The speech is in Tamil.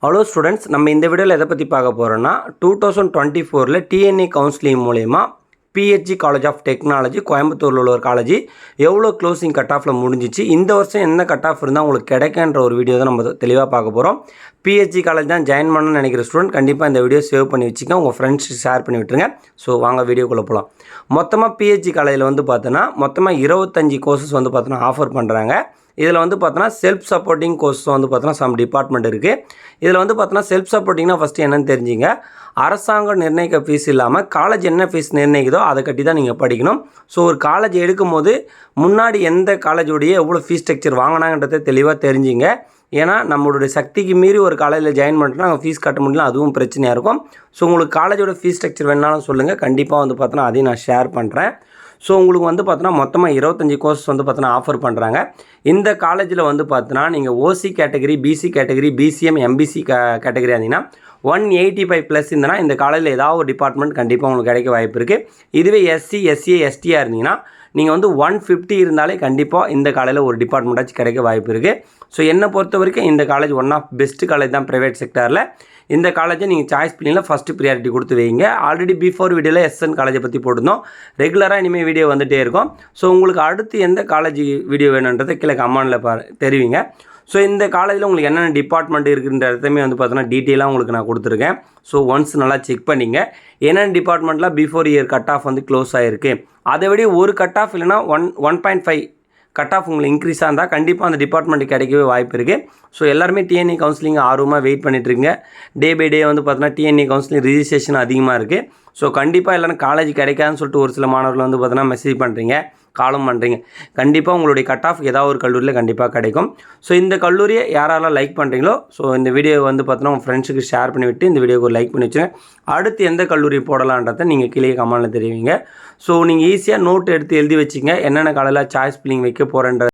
ஹலோ ஸ்டூடெண்ட்ஸ், நம்ம இந்த வீடியோவில் எதை பற்றி பார்க்க போகிறோன்னா 2024 டிஎன்ஏ கவுன்சிலிங் மூலயமா பிஹெச்சி காலேஜ் ஆஃப் டெக்னாலஜி கோயம்புத்தூரில் உள்ள ஒரு காலேஜ் எவ்வளோ க்ளோசிங் கட் ஆஃபில் முடிஞ்சிச்சு, இந்த வருஷம் என்ன கட் ஆஃப் இருந்தால் உங்களுக்கு கிடைக்குன்ற ஒரு வீடியோ தான் நம்ம தெளிவாக பார்க்க போகிறோம். பிஹெச்சி காலேஜ் தான் ஜாயின் பண்ணணும்னு நினைக்கிற ஸ்டூடெண்ட் கண்டிப்பாக இந்த வீடியோ சேவ் பண்ணி வச்சுக்க, உங்கள் ஃப்ரெண்ட்ஸ் ஷேர் பண்ணி விட்டுருங்க. ஸோ வாங்க வீடியோக்குள்ளே போகலாம். மொத்தமாக பிஹெச்சி காலேஜில் பார்த்தோன்னா மொத்தமாக 25 கோர்சஸ் பார்த்தோன்னா ஆஃபர் பண்ணுறாங்க. இதில் பார்த்தோன்னா செல்ஃப் சப்போர்ட்டிங் கோர்ஸ் பார்த்தோன்னா சம் டிபார்ட்மெண்ட் இருக்குது. இதில் பார்த்தோன்னா செல்ஃப் சப்போர்ட்டிங்னா ஃபஸ்ட்டு என்னென்னு தெரிஞ்சுங்க. அரசாங்கம் நிர்ணயிக்க ஃபீஸ் இல்லாமல் காலேஜ் என்ன ஃபீஸ் நிர்ணயிக்குதோ அதை கட்டி தான் நீங்கள் படிக்கணும். ஸோ ஒரு காலேஜ் எடுக்கும் போது முன்னாடி எந்த காலேஜோடைய எவ்வளோ ஃபீஸ் ஸ்ட்ரக்சர் வாங்கினாங்கன்றதை தெளிவாக தெரிஞ்சுங்க. ஏன்னா நம்மளுடைய சக்திக்கு மீறி ஒரு காலேஜில் ஜாயின் பண்ணிட்டோன்னா நாங்கள் ஃபீஸ் கட்ட முடியல, அதுவும் பிரச்சனையாக இருக்கும். ஸோ உங்களுக்கு காலேஜோட ஃபீஸ் ஸ்ட்ரக்சர் வேணாலும் சொல்லுங்கள், கண்டிப்பாக பார்த்தோன்னா அதையும் நான் ஷேர் பண்ணுறேன். ஸோ உங்களுக்கு பார்த்தோன்னா மொத்தமாக 25 கோர்ஸ் பார்த்தோன்னா ஆஃபர் பண்ணுறாங்க. இந்த காலேஜில் பார்த்தோன்னா நீங்கள் OC category, BC category, BCM, MBC category இருந்தீங்கன்னா 185 ப்ளஸ் இருந்தனா இந்த காலேஜில் ஏதாவது ஒரு டிபார்ட்மெண்ட் கண்டிப்பாக உங்களுக்கு கிடைக்க வாய்ப்பு இருக்குது. இதுவே எஸ்சி, எஸ்சிஏ, எஸ்டிஆர் இருந்தீங்கன்னா நீங்கள் 150 இருந்தாலே கண்டிப்பாக இந்த காலேஜில் ஒரு டிபார்ட்மெண்ட்டாச்சும் கிடைக்க வாய்ப்பு இருக்குது. ஸோ என்னை பொறுத்த வரைக்கும் இந்த college one of best college தான் ப்ரைவேட் செக்டரில். இந்த காலேஜை நீங்கள் சாய்ஸ் பிள்ளைங்கள ஃபஸ்ட்டு ப்ரியாரிட்டி கொடுத்து வைங்க. ஆல்ரெடி பிஃபோர் வீடியோவில் எஸ்என் காலேஜை பற்றி போட்டிருந்தோம். ரெகுலராக இனிமேல் வீடியோ வந்துகிட்டே இருக்கும். ஸோ உங்களுக்கு அடுத்து எந்த காலேஜ் வீடியோ வேணுன்றதை கீழே கமெண்டில் தெரிவிங்க. ஸோ இந்த காலேஜில் உங்களுக்கு என்னென்ன டிபார்ட்மெண்ட் இருக்குன்ற இடத்தையுமே பார்த்தோன்னா டீட்டெயிலாக உங்களுக்கு நான் கொடுத்துருக்கேன். ஸோ ஒன்ஸ் நல்லா செக் பண்ணிங்க. என்னென்ன டிபார்ட்மெண்ட்லாம் before year cut off close ஆகிருக்கு, அதை விட ஒரு கட் ஆஃப் இல்லைனா 1.5 கட் ஆஃப் உங்களுக்கு இன்க்ரீஸாக இருந்தால் கண்டிப்பாக அந்த டிபார்ட்மெண்ட் கிடைக்கவே வாய்ப்பு இருக்குது. ஸோ எல்லாருமே டிஎன்ஏ கவுன்சிலிங் ஆர்வமாக வெயிட் பண்ணிட்டுருங்க. டே பை டே பார்த்தோன்னா டிஎன்ஏ கவுன்சிலிங் ரிஜிஸ்ட்ரேஷன் அதிகமாக இருக்குது. ஸோ கண்டிப்பாக எல்லோரும் காலேஜ் கிடைக்காதுன்னு சொல்லிட்டு ஒரு சில மாணவர்கள் பார்த்தோன்னா மெசேஜ் பண்ணுறீங்க, காலும் பண்ணுறீங்க. கண்டிப்பாக உங்களுடைய கட் ஆஃப் ஏதாவது ஒரு கல்லூரியில் கண்டிப்பாக கிடைக்கும். ஸோ இந்த கல்லூரியை யாரெல்லாம் லைக் பண்ணுறீங்களோ ஸோ இந்த வீடியோ பார்த்தோன்னா உங்கள் ஃப்ரெண்ட்ஸுக்கு ஷேர் பண்ணிவிட்டு இந்த வீடியோக்கு ஒரு லைக் பண்ணி வச்சுங்க. அடுத்து எந்த கல்லூரி போடலான்றதை நீங்கள் கீழே கமெண்டில் தெரிவிங்க. ஸோ நீங்கள் ஈஸியாக நோட் எடுத்து எழுதி வச்சுங்க, என்னென்ன காலையில் சாய்ஸ் பில்லிங் வைக்க போகிறேன்ற